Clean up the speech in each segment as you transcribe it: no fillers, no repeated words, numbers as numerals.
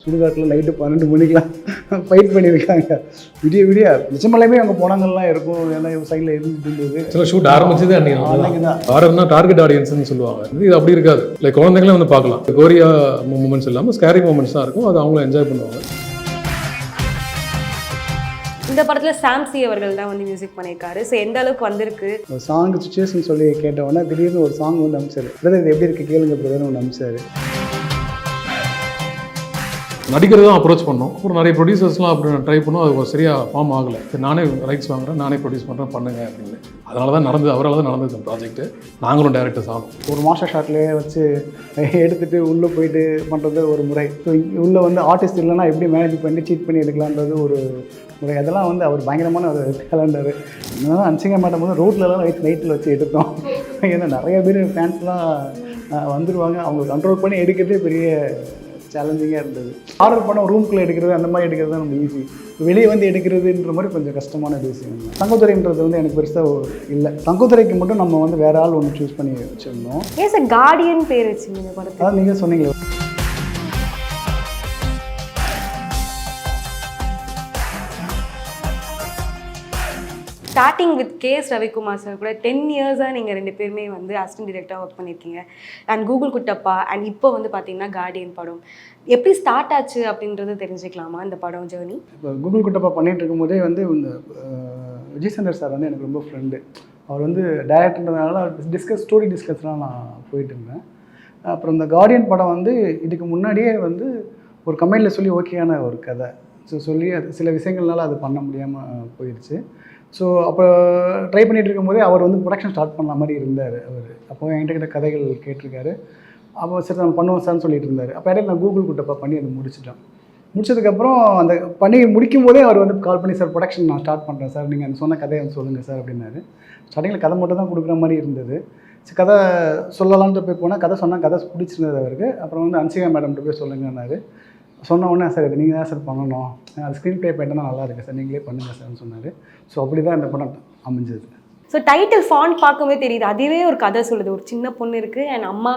சுடுகாட்டில் நைட்டு 12 மணிக்கெலாம் ஃபைட் பண்ணியிருக்காங்க. விடிய விடிய நிஜமலையுமே அங்கே போனாங்கலாம் இருக்கும். ஏன்னா சைடில் இருந்துட்டு இருந்தது. சில ஷூட் ஆரம்பிச்சதே அன்றைக்கி தான். ஆரம்பம்னா டார்கெட் ஆடியன்ஸ்னு சொல்லுவாங்க. இது அப்படி இருக்காது. லைக் குழந்தைங்களே வந்து பார்க்கலாம். கோரியா மூமெண்ட்ஸ் இல்லாமல் ஸ்கேரி மூமெண்ட்ஸ் தான் இருக்கும். அது அவங்களும் என்ஜாய் பண்ணுவாங்க. இந்த படத்தில் சாம்சி அவர்கள் தான் வந்து மியூசிக் பண்ணியிருக்காரு. ஸோ எந்த அளவுக்கு வந்திருக்கு ஒரு சாங் சுச்சுவேஷன் சொல்லி கேட்டவொடனே திடீர்னு ஒரு சாங் வந்து அனுப்பிச்சாரு. பிரதர் இது எப்படி இருக்குது கேளுங்க பிரதர்னு ஒன்று அனுப்பிச்சாரு. நடிக்கிறது தான் அப்ரோச் பண்ணோம். அப்புறம் நிறைய ப்ரொடியூசர்ஸ்லாம் அப்படி ட்ரை பண்ணோம். அது ஒரு சரியாக ஃபார்ம் ஆகலை. நானே ரைட்ஸ் வாங்குறேன், நானே ப்ரொடியூஸ் பண்ணுறேன், பண்ணுங்க அப்படின்னு. அதனால தான் நடந்தது. அவரால் தான் நடந்தது இந்த ப்ராஜெக்ட்டு. நாங்களும் டேரக்டர்ஸ் ஆகணும். ஒரு மாஸ்டர் ஷாட்லேயே வச்சு எடுத்துகிட்டு உள்ளே போயிட்டு பண்ணுறது ஒரு முறை. ஸோ உள்ளே வந்து ஆர்டிஸ்ட் இல்லைன்னா எப்படி மேனேஜ் பண்ணி சீட் பண்ணி எடுக்கலான்றது ஒரு முறை. அதெல்லாம் வந்து அவர் பயங்கரமான ஒரு டேலண்டர். இன்னும் அன்சிங்க மாட்டும் போது ரோட்லலாம் நைட்டில் வச்சு எடுத்தோம். ஏன்னா நிறைய பேர் ஃபேன்ஸ்லாம் வந்துடுவாங்க. அவங்க கண்ட்ரோல் பண்ணி எடுக்கிறதே பெரிய சேலஞ்சிங்காக இருந்தது. ஆர்டர் பண்ண ரூம்குள்ளே எடுக்கிறது அந்த மாதிரி எடுக்கிறது தான் நம்ம ஈஸி. வெளியே வந்து எடுக்கிறதுன்ற மாதிரி கொஞ்சம் கஷ்டமான விஷயம். தங்குதுறைன்றது வந்து எனக்கு பெருசாக இல்லை. தங்குதுறைக்கு மட்டும் நம்ம வந்து வேறு ஆள் ஒன்று சூஸ் பண்ணி வச்சுருந்தோம். ஏன் சார் கார்டியன் பேர் வச்சுங்க இந்த படத்தை? அதான் நீங்கள் சொன்னீங்களே. Starting with KS Ravikumar sir கூட 10 இயர்ஸாக நீங்கள் 2 பேருமே வந்து அசிஸ்டன்ட் டிரெக்டராக ஒர்க் பண்ணியிருக்கீங்க. அண்ட் கூகுள் குட்டப்பா அண்ட் இப்போ வந்து பார்த்தீங்கன்னா கார்டியன் படம் எப்படி ஸ்டார்ட் ஆச்சு அப்படின்றது தெரிஞ்சுக்கலாமா இந்த படம் ஜேர்னி? இப்போ கூகுள் குட்டப்பா பண்ணிகிட்டு இருக்கும்போதே வந்து இந்த விஜய் சந்தர் சார் வந்து எனக்கு ரொம்ப ஃப்ரெண்டு. அவர் வந்து டைரக்டர்ன்றதுனால ஸ்டோரி டிஸ்கஸ்லாம் நான் போயிட்டு இருந்தேன். அப்புறம் இந்த கார்டியன் படம் வந்து இதுக்கு முன்னாடியே வந்து ஒரு கம்பெனியில் சொல்லி ஓகேயான ஒரு கதை. ஸோ சொல்லி அது சில விஷயங்கள்னால அது பண்ண முடியாமல் போயிடுச்சு. ஸோ அப்போ ட்ரை பண்ணிகிட்டு இருக்கும்போதே அவர் வந்து ப்ரொடக்ஷன் ஸ்டார்ட் பண்ண மாதிரி இருந்தார். அவர் அப்போ என்கிட்ட கதைகள் கேட்டிருக்காரு. அப்போ சரி நம்ம பண்ணுவோம் சார்னு சொல்லிட்டு இருந்தார். அப்போ இடையில நான் கூகுள் குட்டப்பா பண்ணி அதை முடிச்சிட்டோம். முடிச்சதுக்கப்புறம் அந்த பண்ணி முடிக்கும் போதே அவர் வந்து கால் பண்ணி சார் ப்ரொடக்ஷன் நான் ஸ்டார்ட் பண்ணுறேன் சார், நீங்கள் அந்த சொன்ன கதையை வந்து சொல்லுங்கள் சார் அப்படின்னாரு. ஸ்டார்டிங்கில் கதை மட்டும் தான் கொடுக்குற மாதிரி இருந்தது. சரி கதை சொல்லலான்ட்டு போய் போனால் கதை சொன்னால் கதை பிடிச்சிருந்தது அவருக்கு. அப்புறம் வந்து அன்சிகா மேடம்கிட்ட போய் சொல்லுங்கன்னாரு. சொன்ன உடனே சார் இது நீங்கள் தான் சார் பண்ணணும், அது ஸ்க்ரீன் ப்ளே பண்ணிட்டு நல்லா இருக்குது சார், நீங்களே பண்ணுங்கள் சார்னு சொன்னார். ஸோ அப்படி தான் இந்த படம் அமைஞ்சது. ஸோ டைட்டில் ஃபாண்ட் பார்க்கவே தெரியுது, அதுவே ஒரு கதை சொல்லுது. ஒரு சின்ன பொண்ணு இருக்குது அண்ட் அம்மா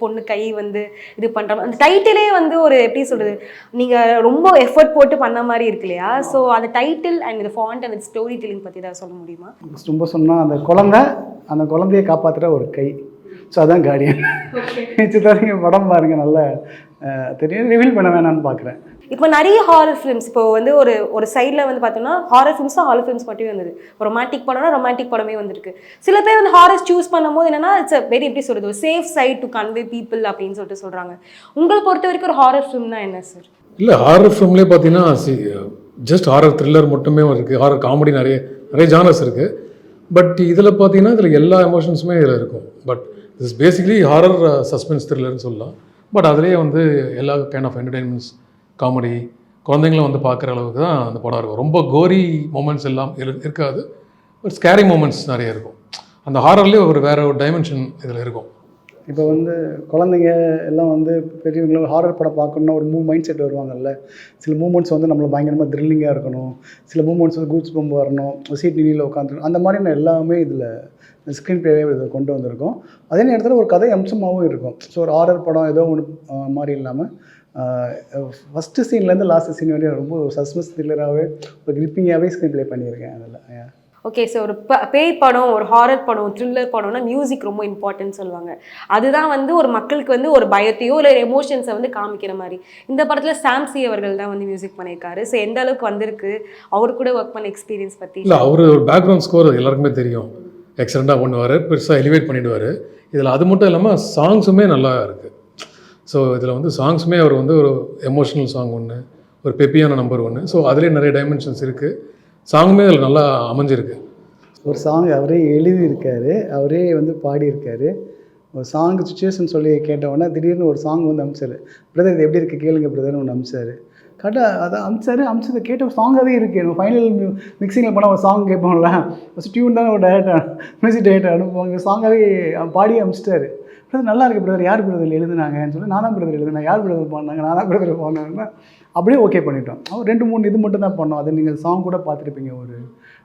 பொண்ணு கை வந்து இது பண்ணுற அந்த டைட்டிலே வந்து ஒரு எப்படி சொல்கிறது, நீங்கள் ரொம்ப எஃபர்ட் போட்டு பண்ண மாதிரி இருக்கு இல்லையா? ஸோ அந்த டைட்டில் அண்ட் இந்த ஃபாண்ட் அண்ட் ஸ்டோரி டெல்லிங் பற்றி தான் சொல்ல முடியுமா? ரொம்ப சொன்னால் அந்த குழந்தையை காப்பாற்றுற ஒரு கை. ஸோ அதான் கார்டியன். நிச்சயத்தான் நீங்கள் படம் பாருங்கள், நல்லா தெரியும். ரிவீல் பண்ண வேணான்னு பார்க்குறேன். இப்போ நிறைய ஹாரர் ஃபிலிம்ஸ் இப்போ வந்து ஒரு சைடில் வந்து பார்த்தோம்னா ஹாரர் ஃபிலிம்ஸ் மட்டுமே வந்தது. ரொமான்டிக் படம்னா ரொமான்டிக் படமே வந்திருக்கு. சில பேர் வந்து ஹாரர் சூஸ் பண்ணும்போது என்னன்னா இட்ஸ் வெரி எப்படி சொல்கிறது, ஒரு safe side to convey people அப்படின்னு சொல்லிட்டு சொல்கிறாங்க. உங்களை பொறுத்த வரைக்கும் ஒரு ஹாரர் ஃபிலிம்னா என்ன சார்? இல்லை, ஹாரர் ஃபிலிம்லேயே பார்த்தீங்கன்னா ஜஸ்ட் ஹாரர் த்ரில்லர் மட்டுமே இருக்குது. ஹாரர் காமெடி நிறைய ஜானர்ஸ் இருக்குது. பட் இதில் பார்த்தீங்கன்னா இதில் எல்லா எமோஷன்ஸுமே இதில் இருக்கும். But it's basically horror suspense த்ரில்லர்னு சொல்லலாம். பட் அதுலேயே வந்து எல்லா கைண்ட் ஆஃப் என்டர்டெயின்மெண்ட்ஸ், காமெடி, குழந்தைங்களும் வந்து பார்க்குற அளவுக்கு தான் அந்த படம் இருக்கும். ரொம்ப கோரி மூமெண்ட்ஸ் எல்லாம் இருக்காது. ஒரு ஸ்கேரி மூமெண்ட்ஸ் நிறைய இருக்கும். அந்த ஹாரர்லேயே வேறு ஒரு டைமென்ஷன் இதில் இருக்கும். இப்போ வந்து குழந்தைங்க எல்லாம் வந்து பெரியவங்களும் ஹாரர் படம் பார்க்கணுன்னா ஒரு மைண்ட் செட் வருவாங்கல்ல. சில மூமெண்ட்ஸ் வந்து நம்மளை பயங்கரமாக த்ரில்லிங்காக இருக்கணும், சில மூமெண்ட்ஸ் வந்து கூட்ஸ் பம்பு வரணும், சீட் நிலையில் உட்காந்துருக்கணும். அந்த மாதிரியான எல்லாமே இதில் ஸ்க்ரீன் ப்ளேவே இதில் கொண்டு வந்திருக்கோம். அதே நேரத்தில் ஒரு கதை அம்சமாகவும் இருக்கும். ஸோ ஒரு ஹாரர் படம் ஏதோ ஒன்று மாதிரி இல்லாமல் ஃபஸ்ட்டு சீன்லேருந்து லாஸ்ட் சீன் வரையும் ரொம்ப சஸ்பென்ஸ் த்ரில்லராகவே ஒரு கிரிப்பிங்காகவே ஸ்க்ரீன் ப்ளே பண்ணியிருக்கேன் அதில். ஓகே, ஸோ ஒரு பேய் படம், ஒரு ஹாரர் படம், த்ரில்லர் படம்னா மியூசிக் ரொம்ப இம்பார்ட்டன்ட் சொல்லுவாங்க. அதுதான் வந்து ஒரு மக்களுக்கு வந்து ஒரு பயத்தையோ இல்லை எமோஷன்ஸை வந்து காமிக்கிற மாதிரி. இந்த படத்தில் சாம்சி அவர்கள் தான் வந்து மியூசிக் பண்ணியிருக்காரு. ஸோ எந்த அளவுக்கு வந்திருக்கு, அவர் கூட ஒர்க் பண்ண எக்ஸ்பீரியன்ஸ் பற்றி? இல்லை, அவர் ஒரு பேக்ரவுண்ட் ஸ்கோர் எல்லாருக்குமே தெரியும். எக்ஸலண்ட்டாக பண்ணுவார், பெருசாக எலிவேட் பண்ணிவிடுவார். இதில் அது மட்டும் இல்லாமல் சாங்ஸுமே நல்லா இருக்குது. ஸோ இதில் வந்து சாங்ஸுமே அவர் வந்து ஒரு எமோஷ்னல் சாங் ஒன்று, ஒரு பெப்பியான நம்பர் ஒன்று. ஸோ அதிலே நிறைய டைமென்ஷன்ஸ் இருக்குது. சாங்குமே அதில் நல்லா அமைஞ்சிருக்கு. ஒரு சாங் அவரே எழுதியிருக்காரு, அவரே வந்து பாடியிருக்காரு. ஒரு சாங் சுச்சுவேஷன் சொல்லி கேட்டவுடனே திடீர்னு ஒரு சாங் வந்து அமிச்சார். பிரதர் இது எப்படி இருக்குது கேளுங்க பிரதர்னு ஒன்று அமிச்சார். கரெக்டாக அதை அமிச்சதை கேட்ட ஒரு சாங்காகவே இருக்குது. நம்ம ஃபைனல் மிக்சிங்கில் போனால் ஒரு சாங் கேட்போம்ல, ஃபஸ்ட் டியூன் தானே ஒரு டைரக்டர் மியூசிக் டைரக்டர் அனுப்புவாங்க. சாங்காகவே பாடி அமிச்சிட்டாரு. பிரதர் நல்லா இருக்குது பிரதர், யார் பிரதர் எழுதுனாங்கன்னு சொல்லி நான் தான் பிரதர் எழுதுனேன், யார் பிரதர் பாடினாங்க, நான் தான் பிரதர் பாடினாங்கன்னா அப்படியே ஓகே பண்ணிட்டோம். அவர் 2-3 இது மட்டும் தான் பண்ணோம். அதை நீங்கள் சாங் கூட பார்த்துருப்பீங்க. ஒரு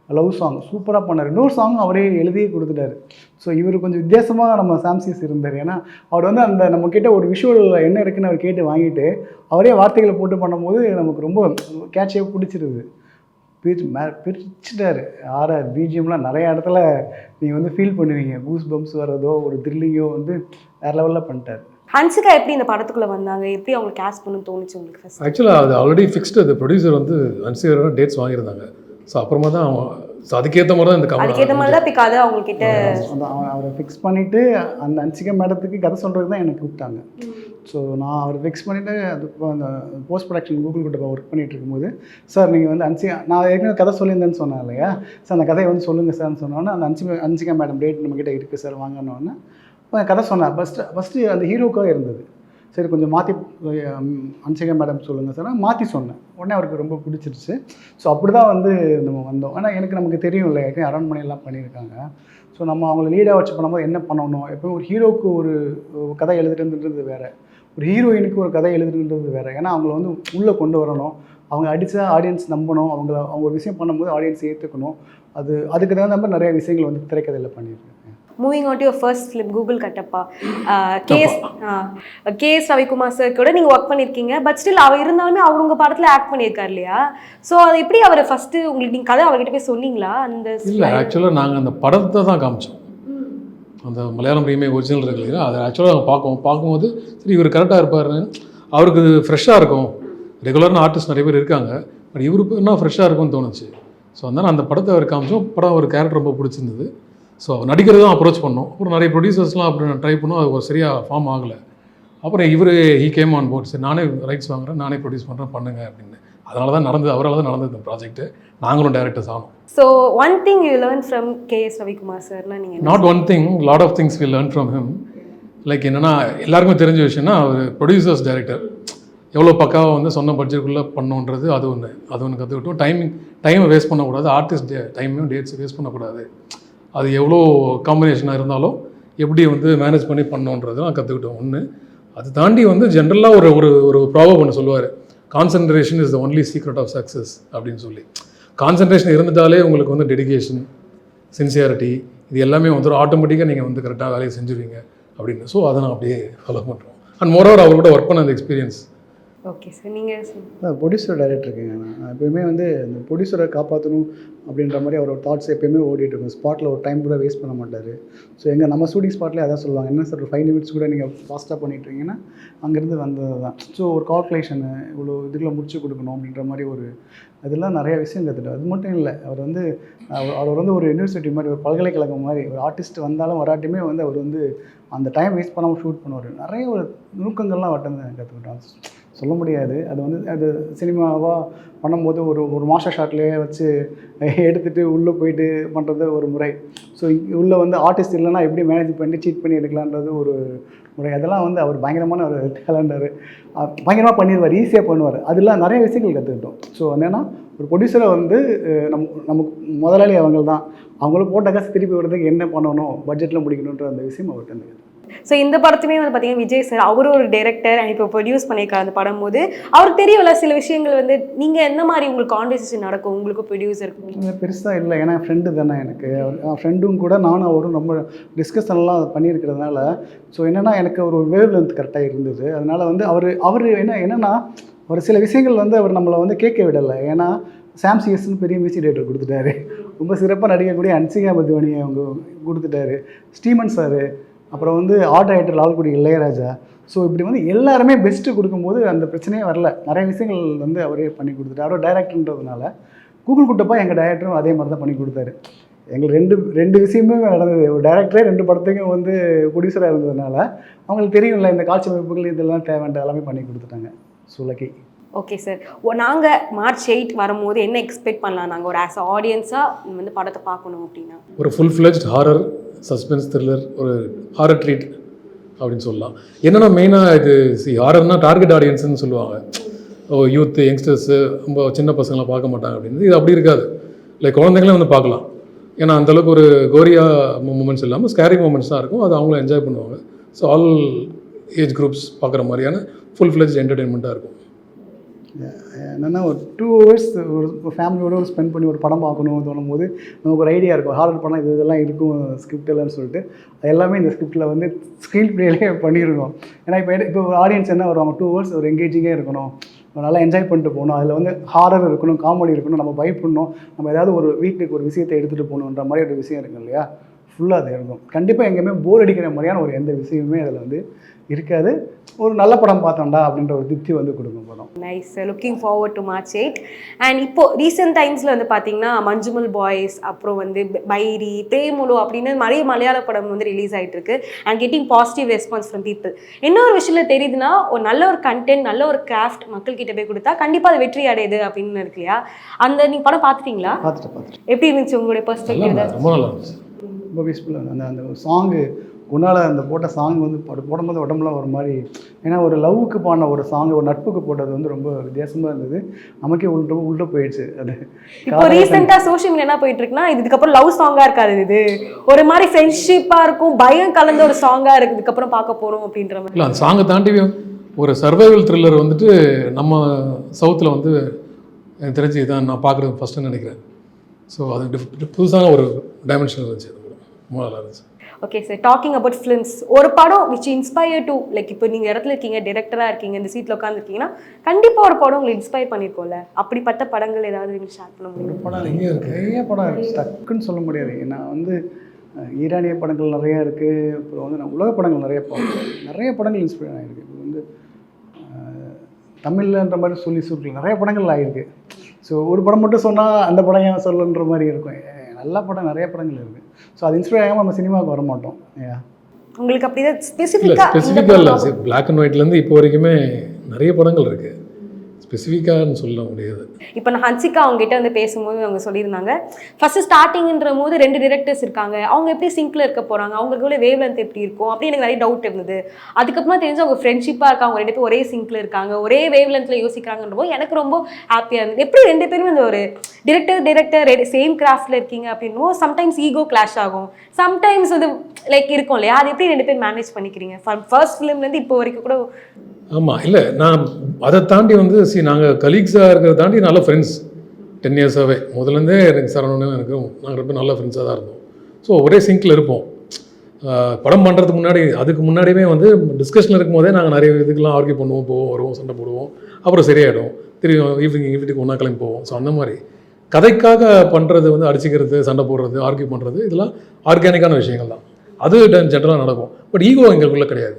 லவ் சாங் சூப்பராக பண்ணார். இன்னொரு சாங் அவரே எழுதியே கொடுத்துட்டாரு. ஸோ இவர் கொஞ்சம் வித்தியாசமாக நம்ம சாம்சிஎஸ் இருந்தார். ஏன்னா அவர் வந்து அந்த நம்மக்கிட்ட ஒரு விஷுவல் என்ன இருக்குன்னு அவர் கேட்டு வாங்கிட்டு அவரே வார்த்தைகளை போட்டு பண்ணும்போது நமக்கு ரொம்ப கேட்சியாக பிடிச்சிருது. பிரிச்சுட்டார். ஆர்ஆர் பிஜிஎம்லாம் நிறையா இடத்துல நீங்கள் வந்து ஃபீல் பண்ணுவீங்க. கூஸ் பம்ப்ஸ் வர்றதோ ஒரு த்ரில்லிங்கோ வந்து வேறு லெவலில் பண்ணிட்டார். ஹன்சிகா எப்படி இந்த படத்துக்குள்ளே வந்தாங்க, எப்படி அவங்களுக்கு கேஸ்ட் பண்ணணும்னு தோணுச்சு உங்களுக்கு ஃபர்ஸ்ட்? ஆக்சுவலாக அது ஆல்ரெடி ஃபிக்ஸ்டு. அது ப்ரொடியூசர் வந்து ஹன்சிகா டேட்ஸ் வாங்கியிருந்தாங்க. ஸோ அப்புறமா தான் ஸோ அதுக்கேற்ற மாதிரி தான் இந்த அதுக்கேற்ற மாதிரி தான் இப்போ கதை அவங்கக்கிட்ட அவரை ஃபிக்ஸ் பண்ணிவிட்டு அந்த ஹன்சிகா மேடத்துக்கு கதை சொல்கிறது தான் எனக்கு கூப்பிட்டாங்க. ஸோ நான் அவர் ஃபிக்ஸ் பண்ணிவிட்டு அது அந்த போஸ்ட் ப்ரொடக்ஷன் கூகுள் கிட்ட போய் ஒர்க் பண்ணிகிட்டு இருக்கும்போது, சார் நீங்கள் வந்து நான் ஏற்கனவே கதை சொல்லியிருந்தேன்னு சொன்னேன் இல்லையா, சார் அந்த கதையை வந்து சொல்லுங்கள் சார்னு சொன்னோன்னே அந்த ஹன்சிகா மேடம் டேட் நம்மக்கிட்ட இருக்குது சார் வாங்கினோன்னே கதை சொன்னேன். ஃபஸ்ட்டு அந்த ஹீரோக்காக இருந்தது. சரி கொஞ்சம் மாற்றி ஹன்சிகா மேடம் சொல்லுங்கள் சார், மாற்றி சொன்னேன். உடனே அவருக்கு ரொம்ப பிடிச்சிருச்சு. ஸோ அப்படி தான் வந்து நம்ம வந்தோம். ஆனால் நமக்கு தெரியும் இல்லை, ஏற்கனவே அரண்மனையெல்லாம் பண்ணியிருக்காங்க. ஸோ நம்ம அவங்கள லீடாக வச்சு பண்ணும்போது என்ன பண்ணணும், எப்போயும் ஒரு ஹீரோவுக்கு ஒரு கதை எழுதுறதுன்றது வேறு, ஒரு ஹீரோயினுக்கு ஒரு கதை எழுதுன்றது வேறு. ஏன்னா அவங்கள வந்து உள்ளே கொண்டு வரணும், அவங்க அடித்தா ஆடியன்ஸ் நம்பணும், அவங்க ஒரு விஷயம் பண்ணும்போது ஆடியன்ஸ் ஏற்றுக்கணும். அதுக்கு தகுந்த மாதிரி நிறைய விஷயங்கள் வந்து திரைக்கதையில் பண்ணியிருக்கேன். Moving on to your first film Koogle Kattappa, KS Ravikumar sir கூட நீங்கள் ஒர்க் பண்ணியிருக்கீங்க. பட் ஸ்டில் அவர் இருந்தாலுமே அவர் உங்கள் படத்தில் ஆக்ட் பண்ணியிருக்காரு இல்லையா? ஸோ அது எப்படி அவர் ஃபஸ்ட்டு உங்களுக்கு நீங்கள் கதை அவர்கிட்ட போய் சொன்னீங்களா? அந்த இல்லை, ஆக்சுவலாக நாங்கள் அந்த படத்தை தான் காமிச்சோம். அந்த மலையாளம் ரீமேக் ஒரிஜினல் இருக்கு இல்லையா, அதை ஆக்சுவலாக பார்க்கும்போது சரி இவர் கரெக்டாக இருப்பாருன்னு, அவருக்கு ஃப்ரெஷ்ஷாக இருக்கும். ரெகுலரான ஆர்டிஸ்ட் நிறைய பேர் இருக்காங்க, பட் இவருக்கு என்ன ஃப்ரெஷ்ஷாக இருக்கும்னு தோணுச்சு. ஸோ அதனால் அந்த படத்தை அவர் காமிச்சோம். படம் ஒரு கேரக்டர் ரொம்ப பிடிச்சிருந்தது. ஸோ நடிக்கிறது தான் அப்ரோச் பண்ணோம். அப்புறம் நிறைய ப்ரொடியூசர்ஸ்லாம் அப்படி நான் ட்ரை பண்ணோம், அது ஒரு சரியாக ஃபார்ம் ஆகலை. அப்புறம் ஹீ கேம் ஆன் போர்ட். சரி நானே ரைட்ஸ் வாங்குறேன், நானே ப்ரொடியூஸ் பண்ணுறேன், பண்ணுங்க அப்படின்னு. அதனால தான் நடந்தது, அவரால் தான் நடந்தது இந்த ப்ராஜெக்ட்டு. நாங்களும் டேரக்டர்ஸ் ஆனோம். So one thing you learn from KS Ravikumar சார்னா நீங்கள்? Not one thing, lot of things we learn from him. Like என்னென்னா எல்லாருக்குமே தெரிஞ்ச விஷயம்னா அவர் ப்ரொடியூசர்ஸ் டைரக்டர், எவ்வளோ பக்காவாக வந்து சொன்ன பட்ஜெட்டுக்குள்ளே பண்ணணுன்றது அது ஒன்று கற்றுக்கிட்டோம். டைமை வேஸ்ட் பண்ணக்கூடாது, ஆர்டிஸ்ட் டைமையும் டேட்ஸ் வேஸ்ட் பண்ணக்கூடாது. அது எவ்வளோ காம்பினேஷனாக இருந்தாலும் எப்படி வந்து மேனேஜ் பண்ணி பண்ணணுன்றது நான் கற்றுக்கிட்டோம் ஒன்று. அது தாண்டி வந்து ஜென்ரலாக ஒரு ப்ராப்ளம் ஒன்று சொல்லுவார், concentration is the only secret of success அப்படின்னு சொல்லி. கான்சன்ட்ரேஷன் இருந்துட்டாலே உங்களுக்கு வந்து டெடிகேஷன், சின்சியாரிட்டி இது எல்லாமே வந்து ஆட்டோமேட்டிக்காக நீங்கள் வந்து கரெக்டாக வேலையை செஞ்சுருவீங்க அப்படின்னு. ஸோ அதை நான் அப்படியே ஃபாலோ பண்ணுறோம். அண்ட் மோரோவர் அவர் கூட ஒர்க் பண்ண அந்த எக்ஸ்பீரியன்ஸ். ஓகே சார், நீங்கள் ப்ரொடியூசர் டைரக்டர் இருக்கீங்க. நான் எப்போயுமே வந்து இந்த ப்ரொடியூசரை காப்பாற்றணும் அப்படின்ற மாதிரி அவரோட தாட்ஸ் எப்போயுமே ஓடிட்டுருக்கும். ஸ்பாட்டில் ஒரு டைம் கூட வேஸ்ட் பண்ண மாட்டார். ஸோ நம்ம ஷூட்டிங் ஸ்பாட்லேயே அதான் சொல்லுவாங்க, என்ன சார் ஒரு 5 நிமிட்ஸ் கூட நீங்கள் ஃபாஸ்ட்டாக பண்ணிட்டுருக்கீங்கன்னா அங்கேருந்து வந்தது தான். ஸோ ஒரு கால்குலேஷனு இவ்வளோ இதுக்குள்ள முடிச்சு கொடுக்கணும் அப்படின்ற மாதிரி அதெல்லாம் நிறைய விஷயம் கற்றுட்டோம். அது மட்டும் இல்லை, அவர் வந்து ஒரு யூனிவர்சிட்டி மாதிரி, ஒரு பல்கலைக்கழகம் மாதிரி, ஒரு ஆர்டிஸ்ட் வந்தாலும் வராட்டியுமே வந்து அவர் வந்து அந்த டைம் வேஸ்ட் பண்ணாமல் ஷூட் பண்ணுவார். நிறைய ஒரு நுணுக்கங்கள்லாம் அவர்கிட்ட கற்றுக்கிட்டோம், சொல்ல முடியாது. அது சினிமாவாக பண்ணும்போது ஒரு மாஸ்டர் ஷாட்லேயே வச்சு எடுத்துகிட்டு உள்ளே போயிட்டு பண்ணுறது ஒரு முறை. ஸோ உள்ளே வந்து ஆர்டிஸ்ட் இல்லைன்னா எப்படி மேனேஜ் பண்ணி சீட் பண்ணி எடுக்கலான்றது ஒரு முறை. அதெல்லாம் வந்து அவர் பயங்கரமான ஒரு டேலண்டர், பயங்கரமாக பண்ணிடுவார், ஈஸியாக பண்ணுவார். அதெல்லாம் நிறைய விஷயங்கள் கற்றுக்கிட்டோம். ஸோ என்னென்னா ஒரு ப்ரொடியூசரை வந்து நமக்கு முதலாளி அவங்க தான், அவங்களும் போட்ட காசு திருப்பி விடுறதுக்கு என்ன பண்ணணும், பட்ஜெட்டில் முடிக்கணுன்ற அந்த விஷயம் அவர்கிட்ட இருந்தது. ஸோ இந்த படத்துமே வந்து பார்த்தீங்கன்னா விஜய் சார் அவரும் ஒரு டைரக்டர் அண்ட் இப்போ ப்ரொடியூஸ் பண்ணியிருக்காரு. அந்த படம் போது அவருக்கு தெரியல சில விஷயங்கள் வந்து நீங்கள் எந்த மாதிரி உங்களுக்கு கான்வர்சேஷன் நடக்கும் உங்களுக்கு ப்ரொடியூசருக்கு? பெருசாக இல்லை, ஏன்னா ஃப்ரெண்டு தானே எனக்கு. ஃப்ரெண்டும் கூட நானும் அவரும் ரொம்ப டிஸ்கஷன்லாம் பண்ணியிருக்கிறதுனால ஸோ என்னென்னா எனக்கு ஒரு வேவ் லென்த் கரெக்டாக இருந்தது. அதனால் வந்து அவர் என்னென்னா ஒரு சில விஷயங்கள் வந்து அவர் நம்மளை வந்து கேட்க விடலை. ஏன்னா சாம்சிஎஸ்ன்னு பெரிய மியூசிக் டைரக்டர் கொடுத்துட்டாரு, ரொம்ப சிறப்பாக நடிக்கக்கூடிய ஹன்சிகா மதுவனியை அவங்க கொடுத்துட்டாரு, ஸ்டீமன் சார், அப்புறம் வந்து art director Lalgudi Ilaiyaraaja. So இப்படி வந்து எல்லாருமே பெஸ்ட்டு கொடுக்கும்போது அந்த பிரச்சனையே வரல. நிறைய விஷயங்கள் வந்து அவரே பண்ணி கொடுத்துட்டாரு. அவரோட டைரக்டர்ன்றதுனால கூகுள் குட்டப்பா எங்கள் டைரக்டரும் அதே மாதிரி தான் பண்ணி கொடுத்தாரு. எங்களுக்கு ரெண்டு விஷயமே நடந்தது. ஒரு டைரக்டரே 2 படத்துக்கும் வந்து ப்ரொடியூசராக இருந்ததுனால அவங்களுக்கு தெரியும்ல இந்த காட்சி அமைப்புகள் இதெல்லாம் தேவைன்ற எல்லாமே பண்ணி கொடுத்துட்டாங்க. சுலக்கி. ஓகே சார், நாங்கள் March 8 வரும்போது என்ன எக்ஸ்பெக்ட் பண்ணலாம்? நாங்கள் ஒரு ஆஸ் ஆடியன்ஸாக வந்து படத்தை பார்க்கணும் அப்படின்னா ஒரு full fledged horror, suspense, thriller, ஒரு ஹாரர் ட்ரீட் அப்படின்னு சொல்லலாம். என்னென்னா மெயினாக இது ஹாரர்னா டார்கெட் ஆடியன்ஸ்னு சொல்லுவாங்க. யூத், யங்ஸ்டர்ஸு, ரொம்ப சின்ன பசங்களாம் பார்க்க மாட்டாங்க அப்படின்னு. இது அப்படி இருக்காது. லைக் குழந்தைங்களே வந்து பார்க்கலாம். ஏன்னா அந்தளவுக்கு ஒரு கோரியா மூமெண்ட்ஸ் இல்லாமல் ஸ்கேரி மூமெண்ட்ஸ் தான் இருக்கும். அது அவங்களும் என்ஜாய் பண்ணுவாங்க. ஸோ ஆல் ஏஜ் குரூப்ஸ் பார்க்குற மாதிரியான ஃபுல் ஃப்ளெஜ்ட் என்டர்டெயின்மெண்ட்டாக இருக்கும். என்னென்னா ஒரு 2 ஹவர்ஸ் ஒரு ஃபேமிலியோட ஸ்பெண்ட் பண்ணி ஒரு படம் பார்க்கணும் தோணும் போது நமக்கு ஒரு ஐடியா இருக்கும். ஹாரர் படம் இதெல்லாம் இருக்கும் ஸ்கிரிப்ட் இல்லைன்னு சொல்லிட்டு அது எல்லாமே இந்த ஸ்கிரிப்டில் வந்து ஸ்க்ரீன் ப்ளேலேயே பண்ணியிருக்கோம். ஏன்னா இப்போ ஒரு ஆடியன்ஸ் என்ன வருவாங்க, 2 ஹவர்ஸ் ஒரு எங்கேஜிங்காக இருக்கணும், நல்லா என்ஜாய் பண்ணிட்டு போகணும், அதில் வந்து ஹாரர் இருக்கணும், காமெடி இருக்கணும், நம்ம பயப்படணும், நம்ம ஏதாவது ஒரு வீட்டுக்கு ஒரு விஷயத்தை எடுத்துகிட்டு போகணுன்ற மாதிரி ஒரு விஷயம் இருக்கும் இல்லையா, ஃபுல்லாக அது இருக்கும். கண்டிப்பாக எங்கேயுமே போர் அடிக்கிற மாதிரியான ஒரு எந்த விஷயமுமே அதில் வந்து இருக்காது. ஒரு நல்ல படம் பார்த்தோம்டா அப்படின்ற ஒரு திருப்தி வந்து கொடுக்கும் படம். Nice, looking forward to March 8. And இப்போ ரீசெண்ட் டைம்ஸில் வந்து பார்த்தீங்கன்னா மஞ்சுமல் பாய்ஸ், அப்புறம் வந்து பைரி, பிரேமுலு அப்படின்னு நிறைய மலையாள படம் வந்து ரிலீஸ் ஆகிட்டு இருக்கு and getting positive response from people. என்ன ஒரு விஷயத்தில் தெரியுதுன்னா, ஒரு நல்ல ஒரு கண்டென்ட், நல்ல ஒரு கிராஃப்ட் மக்கள்கிட்ட போய் கொடுத்தா கண்டிப்பாக அது வெற்றி அடையுது அப்படின்னு இருக்கு இல்லையா? அந்த நீங்கள் படம் பார்த்துட்டீங்களா? பார்த்துட்டு எப்படி இருந்துச்சு உங்களுடைய பெர்ஸ்பெக்டிவ்? ரொம்ப நல்லா இருந்துச்சு, ரொம்ப பீஸ்ஃபுல்லாக. அந்த சாங்கு குணால அந்த போட்ட சாங் வந்து போடும்போது உடம்புலாம் ஒரு மாதிரி, ஏன்னா ஒரு லவ்வுக்கு பாடின ஒரு சாங், ஒரு நட்புக்கு போட்டது வந்து ரொம்ப வித்தியாசமாக இருந்தது. நமக்கே உள்ள போயிடுச்சு அது. இப்போ ரீசெண்டாக சோஷியல் மீடியா என்ன போயிட்டு இருக்குன்னா, இதுக்கப்புறம் லவ் சாங்காக இருக்காது, இது ஒரு மாதிரி ஃப்ரெண்ட்ஷிப்பாக இருக்கும், பயம் கலந்த ஒரு சாங்காக இருக்குது, இதுக்கப்புறம் பார்க்க போகிறோம் அப்படின்ற மாதிரி. இல்லை, அந்த சாங்கை தாண்டி ஒரு சர்வைவல் த்ரில்லர் வந்துட்டு நம்ம சவுத்தில் வந்து எனக்கு தெரிஞ்சு இதான் நான் பார்க்குறது ஃபஸ்ட்டுன்னு நினைக்கிறேன். ஸோ அது புதுசான ஒரு டைமென்ஷன் இருந்துச்சு, ரொம்ப நல்லா இருந்துச்சு. Okay sir, talking about films, ஒரு படம் விச் இன்ஸ்பயர் டு லைக், இப்போ நீங்கள் இடத்துல இருக்கீங்க, டிரெக்டராக இருக்கீங்க, இந்த சீட்டில் உட்காந்துருக்கீங்கன்னா கண்டிப்பாக ஒரு படம் உங்களுக்கு இன்ஸ்பயர் பண்ணியிருக்கோம்ல, அப்படிப்பட்ட படங்கள் ஏதாவது நீங்கள் ஷேர் பண்ண முடியும்? படம் நிறைய படம் இருக்குது, டக்குன்னு சொல்ல முடியாது. நான் வந்து ஈரானிய படங்கள் நிறையா இருக்குது, அப்புறம் வந்து நான் உலக படங்கள் நிறைய படங்கள் இன்ஸ்பயர் ஆகிருக்கு. இப்போ வந்து தமிழ்ன்ற மாதிரி சொல்லி நிறைய படங்கள் ஆகிருக்கு. ஸோ ஒரு படம் மட்டும் சொன்னால் அந்த படம் ஏன் சொல்லுன்ற மாதிரி இருக்கும். நல்ல படம் நிறைய படங்கள் இருக்குது. ஸோ அது இன்ஸ்பயர் ஆகாமல் நம்ம சினிமாவுக்கு வர மாட்டோம். உங்களுக்கு அப்படி தான் ஸ்பெசிஃபிக்காக இல்லை, பிளாக் அண்ட் ஒயிட்லேருந்து இப்போ வரைக்குமே நிறைய படங்கள் இருக்குது, ஸ்பெசிஃபிக்காகனு சொல்ல முடியாது. இப்போ நான் ஹன்சிகா அவங்ககிட்ட வந்து பேசும்போது அவங்க சொல்லியிருந்தாங்க, ஃபர்ஸ்ட் ஸ்டார்டிங்ன்ற போது 2 டிரெக்டர்ஸ் இருக்காங்க, அவங்க எப்படி சிங்கில் இருக்க போகிறாங்க, அவங்களுக்குள்ள வேவ் லென்த் எப்படி இருக்கும் அப்படின்னு எனக்கு நிறைய டவுட் இருந்தது. அதுக்கப்புறமா தெரிஞ்சு அவங்க ஃப்ரெண்ட்ஷிப்பாக இருக்காங்க, 2 பேரும் ஒரே சிங்கில் இருக்காங்க, ஒரே வேவ் லென்த்தில் யோசிக்கிறாங்கன்றப்போ எனக்கு ரொம்ப ஹாப்பியாக இருந்தது. எப்படி 2 பேரும் இந்த ஒரு டிரெக்டர் சேம் கிராஃப்டில் இருக்கீங்க அப்படின்னும் சம்டைம்ஸ் ஈகோ கிளாஷ் ஆகும், சம்டைம்ஸ் வந்து லைக் இருக்கும் இல்லையா, அது எப்படி 2 பேரும் மேனேஜ் பண்ணிக்கிறீங்க ஃபர்ஸ்ட் ஃபிலிம்லேருந்து இப்போ வரைக்கும் கூட? ஆமாம், இல்லை நான் அதை தாண்டி வந்து நாங்கள் கலீக்ஸாக இருக்கிறத தாண்டி நல்ல ஃப்ரெண்ட்ஸ் 10 இயர்ஸாகவே. முதலேருந்தே எனக்கு சரவணனும் எனக்கு நாங்கள் ரொம்ப நல்ல ஃப்ரெண்ட்ஸாக தான் இருந்தோம். ஸோ ஒரே சிங்கில் இருப்போம். படம் பண்ணுறதுக்கு முன்னாடி, அதுக்கு முன்னாடியுமே வந்து டிஸ்கஷனில் இருக்கும் போதே நாங்கள் நிறைய இதுக்கெல்லாம் ஆர்கியூ பண்ணுவோம், வருவோம், சண்டை போடுவோம், அப்புறம் சரியாயிடும், திரும்பி வீட்டுக்கு ஒன்றா கிளம்பி போவோம். ஸோ அந்த மாதிரி கதைக்காக பண்ணுறது வந்து அடிச்சிக்கிறது, சண்டை போடுறது, ஆர்கியூ பண்ணுறது, இதெல்லாம் ஆர்கானிக்கான விஷயங்கள் தான். அது ஜென்ரலாக நடக்கும். பட் ஈகோ எங்களுக்குள்ளே கிடையாது.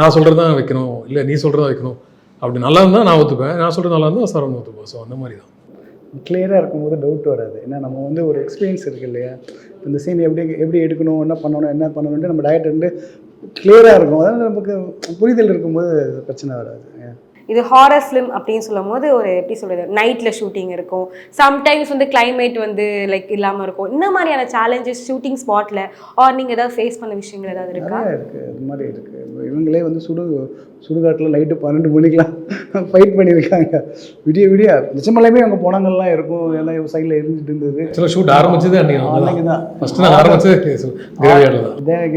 நான் சொல்கிறது தான் வைக்கணும், இல்லை நீ சொல்கிறது தான் வைக்கணும், அப்படி நல்லா இருந்தால் நான் ஒத்துப்பேன், நான் சொல்கிறது நல்லா இருந்தால் சரவணன் ஒத்துப்பேன். ஸோ அந்த மாதிரி தான். கிளியராக இருக்கும்போது டவுட் வராது. ஏன்னா நம்ம வந்து ஒரு எக்ஸ்பீரியன்ஸ் இருக்குது இல்லையா, இந்த சீன் எப்படி எடுக்கணும், என்ன பண்ணணுன்ட்டு நம்ம டயட் வந்து கிளியராக இருக்கும். அதாவது நமக்கு புரிதல் இருக்கும்போது பிரச்சனை வராது. இது ஹாரர் ஃபிலிம் அப்படின்னு சொல்லும் போது ஒரு எப்படி சொல்கிறது, நைட்டில் ஷூட்டிங் இருக்கும், சம்டைம்ஸ் வந்து கிளைமேட் வந்து லைக் இல்லாமல் இருக்கும். இந்த மாதிரியான சேலஞ்சஸ் ஷூட்டிங் ஸ்பாட்டில் ஆர் நீங்கள் ஏதாவது ஃபேஸ் பண்ண விஷயங்கள் ஏதாவது இருக்கா? இருக்குது, அது மாதிரி இருக்குது. இவங்களே வந்து சுடுகாட்டில் நைட்டு 12 மணிக்கெலாம் ஃபைட் பண்ணியிருக்காங்க. விடிய நிச்சயமாலுமே அவங்க போனாங்கள்லாம் இருக்கும், எல்லாம் சைடில் இருந்துட்டு இருந்தது. சில ஷூட் ஆரம்பிச்சது அன்றைக்கி தான் ஃபஸ்ட்டு நான் ஆரம்பிச்சது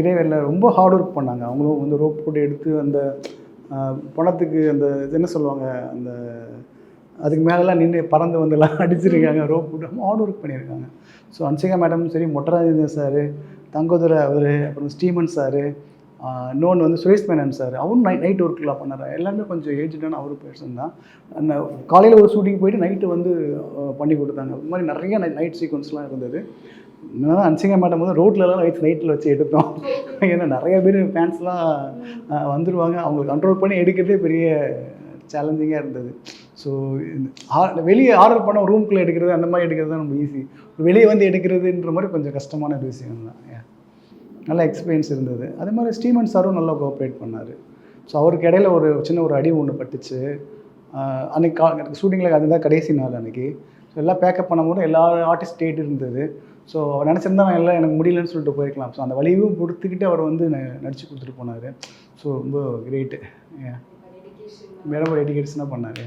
கிரேவியரில் ரொம்ப ஹார்ட் ஒர்க் பண்ணாங்க. அவங்களும் வந்து ரோப் போட்டு எடுத்து அந்த பணத்துக்கு அந்த என்ன சொல்லுவாங்க, அந்த அதுக்கு மேலெலாம் நின்று பறந்து வந்தெல்லாம் அடிச்சிருக்காங்க, ரோப் போட்டு ஹார்ட் ஒர்க் பண்ணியிருக்காங்க. ஸோ ஹன்சிகா மேடம் சரி, மொட்டராஜேந்திரன் சார், தங்கதுரை அவர், அப்புறம் ஸ்டீமன் சார், இன்னொன்று வந்து சுரேஷ் மேனன் சார், அவரும் நைட் ஒர்க்கெலாம் பண்ணார். எல்லாமே கொஞ்சம் ஏஜ்டான அவரு பர்சன் தான். அந்த காலையில் ஒரு ஷூட்டிங் போயிட்டு நைட்டு வந்து பண்ணி கொடுத்தாங்க. இது மாதிரி நிறைய நைட் சீக்வன்ஸ்லாம் இருந்தது. என்னன்னா ஹன்சிகா மேடம் வந்து ரோட்லலாம் நைட்டில் வச்சு எடுத்தோம். ஏன்னா நிறைய பேர் ஃபேன்ஸ்லாம் வந்துடுவாங்க, அவங்களுக்கு கண்ட்ரோல் பண்ணி எடுக்கிறதே பெரிய சேலஞ்சிங்காக இருந்தது. ஸோ வெளியே ஆர்டர் பண்ண ரூம்குள்ளே எடுக்கிறது, அந்த மாதிரி எடுக்கிறது தான் ரொம்ப ஈஸி. வெளியே வந்து எடுக்கிறதுன்ற மாதிரி கொஞ்சம் கஷ்டமான ஒரு விஷயம் தான். நல்ல எக்ஸ்பீரியன்ஸ் இருந்தது. அதே மாதிரி ஸ்டீமன் சாரும் நல்லா கோஆப்ரேட் பண்ணார். ஸோ அவருக்கு இடையில ஒரு சின்ன ஒரு அடி ஒன்று பட்டுச்சு அன்றைக்கி ஷூட்டிங்கில். அதுதான் கடைசி நாள் அன்றைக்கி. ஸோ எல்லாம் பேக்கப் பண்ணும்போது எல்லா ஆர்டிஸ்ட் டேட் இருந்தது. ஸோ அவர் நினச்சிருந்தா நான் எல்லாம் எனக்கு முடியலன்னு சொல்லிட்டு போயிருக்கலாம். ஸோ அந்த வலியும் கொடுத்துக்கிட்டு அவர் வந்து நடிச்சு கொடுத்துட்டு போனார். ஸோ ரொம்ப கிரேட்டு. மேடம் டெடிகேஷனாக பண்ணார்.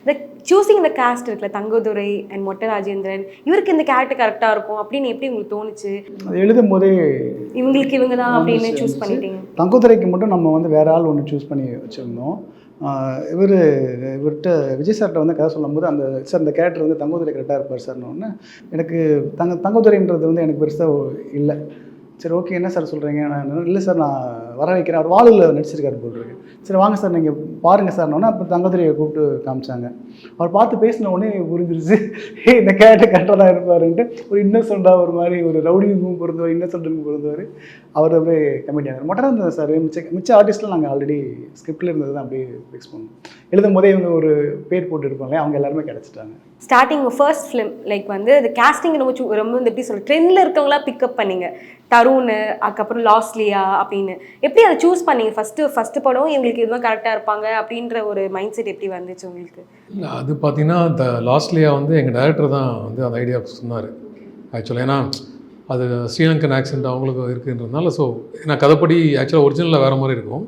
இந்த சூஸிங் இந்த கேஸ்ட் இருக்குல்ல, தங்கதுரை அண்ட் மொட்டராஜேந்திரன், இவருக்கு இந்த கேரக்டர் கரெக்டாக இருக்கும் அப்படின்னு எப்படி உங்களுக்கு தோணுச்சு? அது எழுதும் போதே இவங்க தான் அப்படின்னு சூஸ் பண்ணிட்டீங்க? தங்கதுரைக்கு மட்டும் நம்ம வந்து வேற ஆள் ஒன்று சூஸ் பண்ணி வச்சுருந்தோம். இவர்கிட்ட விஜய் சார்கிட்ட வந்து கதை சொல்லும்போது அந்த சார் இந்த கேரக்டர் வந்து தங்கதுரை கரெக்டாக இருப்பார் சார்னு எனக்கு தங்கதுரைன்றது வந்து எனக்கு பெருசாக இல்லை. சரி ஓகே என்ன சார் சொல்கிறீங்க? நான் இல்லை சார் நான் வர வைக்கிறேன். அவர் வாலில் நடிச்சிருக்காரு போட்டிருக்கு. சரி வாங்க சார் நீங்கள் பாருங்கள் சார்னோடனே அப்போ தங்கதுரையை கூப்பிட்டு காமிச்சாங்க. அவர் பார்த்து பேசின உடனே புரிஞ்சிருச்சு இந்த கேரக்டர் கரெக்டாக தான் இருப்பாருன்ட்டு. ஒரு இன்னசென்ட்டாக ஒரு மாதிரி ஒரு ரவுடிங்கும் பொருந்தவர், இன்னசென்ட்டுக்கும் பொருந்தவர். அவர் அப்படியே கமெடியானார். மொட்டை இருந்தது சார். மிச்ச ஆர்டிஸ்ட்லாம் நாங்கள் ஆல்ரெடி ஸ்கிரிப்டில் இருந்தது தான் அப்படியே ஃபிக்ஸ் பண்ணோம். எழுதும் போதே இவங்க ஒரு பேர் போட்டு இருப்பாங்க, அவங்க எல்லாருமே கிடச்சிட்டாங்க. ஸ்டார்டிங் ஃபர்ஸ்ட் ஃபிலிம் லைக் வந்து அது கேஸ்டிங் ரொம்ப வந்து எப்படி சொல்ல ட்ரெண்டில் இருக்கவங்களா பிக்கப் பண்ணீங்க. தருண், அதுக்கப்புறம் லாஸ்லியா அப்படின்னு எப்படி அதை சூஸ் பண்ணீங்க? ஃபஸ்ட்டு படம் இவங்களுக்கு இதுதான் கரெக்டாக இருப்பாங்க அப்படின்ற ஒரு மைண்ட் செட் எப்படி வந்துச்சு உங்களுக்கு? இல்லை அது பார்த்தீங்கன்னா லாஸ்ட்லியா வந்து எங்கள் டைரக்டர் தான் வந்து அந்த ஐடியா சொன்னார் ஆக்சுவலாக. ஏன்னா அது ஸ்ரீலங்கன் ஆக்சென்ட் அவங்களுக்கு இருக்குன்றதுனால. ஸோ நான் கதைப்படி ஆக்சுவலாக ஒரிஜினலில் வேறு மாதிரி இருக்கும்,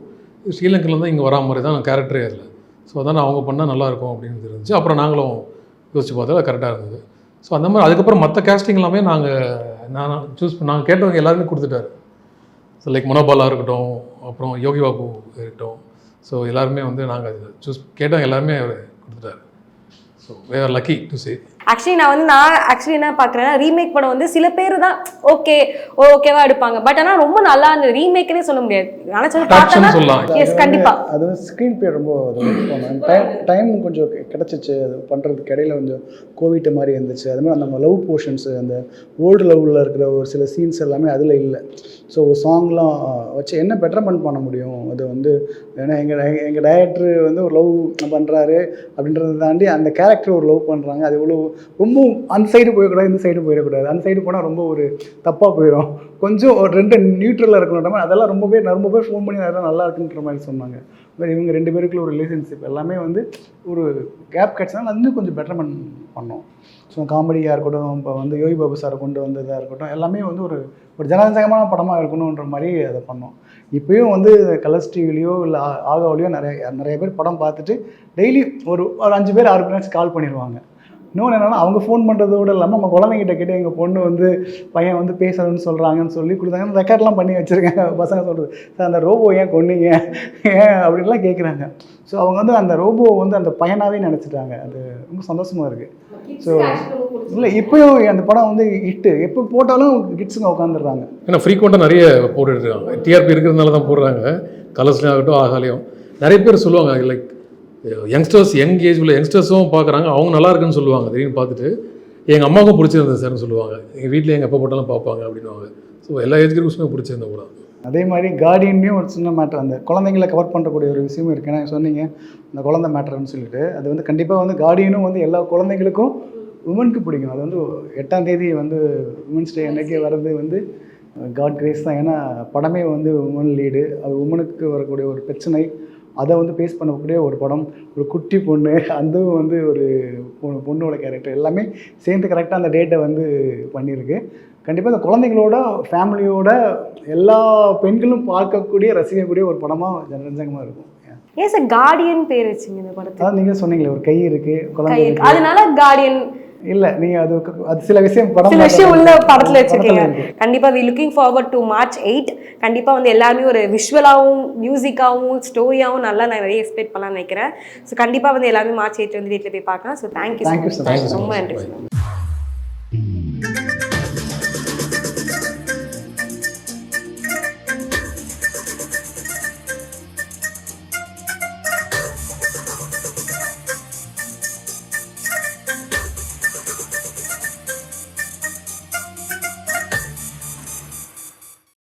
ஸ்ரீலங்கில் தான் இங்கே வரா மாதிரி தான் கேரக்டரே அதில். ஸோ அதான் அவங்க பண்ணால் நல்லாயிருக்கும் அப்படின்னு இருந்துச்சு. அப்புறம் நாங்களும் யோசிச்சு பார்த்தா அது கரெக்டாக இருந்தது. ஸோ அந்த மாதிரி அதுக்கப்புறம் மற்ற கேஸ்டிங் எல்லாமே நாங்கள் சூஸ் பண்ணி நாங்கள் கேட்டவங்க எல்லாருமே கொடுத்துட்டாரு. ஸோ லைக் மனோபாலா இருக்கட்டும், அப்புறம் யோகி பாபு இருக்கட்டும். ஸோ எல்லாருமே வந்து நாங்கள் கேட்டவங்க எல்லாருமே அவர் கொடுத்துட்டாரு. So we are lucky to say. Actually நான் என்ன பார்க்குறேன்னா ரீமேக் படம் வந்து சில பேர் தான் ஓகேவா எடுப்பாங்க. பட் ஆனால் ரொம்ப நல்லா இருந்தது. ரீமேக்னே சொல்ல முடியாது. எஸ் கண்டிப்பாக அது ஸ்க்ரீன் பிளே ரொம்ப டைம் கொஞ்சம் கிடச்சிச்சு அது பண்ணுறதுக்கு. இடையில கொஞ்சம் கோவிட் மாதிரி இருந்துச்சு. அது மாதிரி நம்ம லவ் போர்ஷன்ஸு அந்த ஓல்டு லவ்வில் இருக்கிற ஒரு சில சீன்ஸ் எல்லாமே அதில் இல்லை. ஸோ சாங்லாம் வச்சு என்ன பெட்டர்மெண்ட் பண்ண முடியும் அது வந்து. ஏன்னா எங்கள் டைரக்டர் வந்து ஒரு லவ் பண்ணுறாரு அப்படின்றத தாண்டி அந்த கேரக்டர் ஒரு லவ் பண்ணுறாங்க. அது எவ்வளோ ரொம்ப அந்த சைடு போயிடக்கூடாது, இந்த சைடு போயிடக்கூடாது. அந்த சைடு போனால் ரொம்ப ஒரு தப்பாக போயிடும். கொஞ்சம் ஒரு ரெண்டு நியூட்ரலாக இருக்கணுன்ற மாதிரி அதெல்லாம் ரொம்ப பேர் ஃபோன் பண்ணி அதெல்லாம் நல்லா இருக்குன்ற மாதிரி சொன்னாங்க. இவங்க 2 பேருக்குள்ள ஒரு ரிலேஷன்ஷிப் எல்லாமே வந்து ஒரு கேப் கிடச்சினாலும் அது இன்னும் கொஞ்சம் பெட்டர்மெண்ட் பண்ணோம். ஸோ காமெடியாக இருக்கட்டும், இப்போ வந்து யோகி பாபு சாரை கொண்டு வந்ததாக இருக்கட்டும், எல்லாமே வந்து ஒரு ஜனரஞ்சகமான படமாக இருக்கணுன்ற மாதிரி அதை பண்ணோம். இப்போயும் வந்து கலர்ஸ் டிவிலையோ இல்லை ஆகாவிலையோ நிறைய பேர் படம் பார்த்துட்டு டெய்லி ஒரு 5 பேர் 6 பேராச்சும் கால் பண்ணிடுவாங்க. இன்னொன்று என்னென்னா அவங்க ஃபோன் பண்ணுறதோடு இல்லாமல் நம்ம குழந்தைங்கிட்ட கேட்டு எங்கள் பொண்ணு வந்து பையன் வந்து பேசுறதுன்னு சொல்கிறாங்கன்னு சொல்லி கொடுத்தாங்க. ரெக்கார்ட்லாம் பண்ணி வச்சுருக்கேன். பசங்க சொல்கிறது சார் அந்த ரோபோ ஏன் கொன்னீங்க ஏன் அப்படின்லாம் கேட்குறாங்க. ஸோ அவங்க வந்து அந்த ரோபோ வந்து அந்த பையனாகவே நினச்சிட்டாங்க. அது ரொம்ப சந்தோஷமாக இருக்குது. ஸோ இல்லை இப்போயும் அந்த படம் வந்து ஹிட்டு எப்போ போட்டாலும் கிட்ஸுங்க உட்காந்துடுறாங்க. ஏன்னா ஃப்ரீக்வெண்ட்டாக நிறைய போட்டுட்ருக்காங்க. டிஆர்பி இருக்கிறதுனால தான் போடுறாங்க. கலர்ஸ்லேயும் ஆகட்டும் ஆகாலையும் நிறைய பேர் சொல்லுவாங்க. லைக் யங்ஸ்டர்ஸ் யங் ஏஜ் உள்ள யங்ஸ்டர்ஸும் பார்க்குறாங்க, அவங்க நல்லா இருக்குன்னு சொல்லுவாங்க. திடீர்னு பார்த்துட்டு எங்கள் அம்மாவுக்கும் பிடிச்சிருந்தது சார்னு சொல்லுவாங்க. எங்கள் வீட்டில் எங்கள் எப்போ போட்டாலும் பார்ப்பாங்க அப்படின்வாங்க. ஸோ எல்லா ஏஜ் குரூப்ஸுமே பிடிச்சிருந்த கூட. அதே மாதிரி கார்டியன்லேயும் ஒரு சின்ன மேட்டர் அந்த குழந்தைங்களை கவர் பண்ணுறக்கூடிய ஒரு விஷயமும் இருக்குது. ஏன்னா சொன்னீங்க அந்த குழந்தை மேட்டர்னு சொல்லிட்டு அது வந்து கண்டிப்பாக வந்து கார்டியனும் வந்து எல்லா குழந்தைங்களுக்கும் உமனுக்கு பிடிக்கும். அது வந்து 8ஆம் தேதி வந்து உமன்ஸ் டே அன்றைக்கி வர்றது வந்து காட் கிரேஸ் தான். ஏன்னா படமே வந்து உமன் லீடு. அது உமனுக்கு வரக்கூடிய ஒரு பிரச்சனை அதை வந்து பேஸ் பண்ணக்கூடிய ஒரு படம். ஒரு குட்டி பொண்ணு, அதுவும் வந்து ஒரு பொண்ணோட கேரக்டர் எல்லாமே சேர்ந்து கரெக்டாக அந்த டேட்டை வந்து பண்ணியிருக்கு. கண்டிப்பாக இந்த குழந்தைங்களோட ஃபேமிலியோட எல்லா பெண்களும் பார்க்கக்கூடிய ரசிக்கக்கூடிய ஒரு படமாக ஜனரஞ்சகமாக இருக்கும். ஏன் சார் கார்டியன் பேர் வச்சிங்க இந்த படத்தை? அதான் நீங்கள் சொன்னீங்களே ஒரு கை இருக்குது குழந்தை, அதனால கார்டியன் இல்லை நீங்கள் அது சில விஷயம் உள்ள படத்தில் வச்சுருக்கீங்க. கண்டிப்பாக we looking forward to March 8. கண்டிப்பாக வந்து எல்லாருமே ஒரு விஷுவலாகவும் மியூசிக்காகவும் ஸ்டோரியாகவும் நல்லா நான் நிறைய எக்ஸ்பெக்ட் பண்ணலாம்னு நினைக்கிறேன். ஸோ கண்டிப்பாக வந்து எல்லாருமே March 8 வந்து வீட்டில் போய் பார்க்கலாம். ஸோ தேங்க்யூ ரொம்ப நன்றி.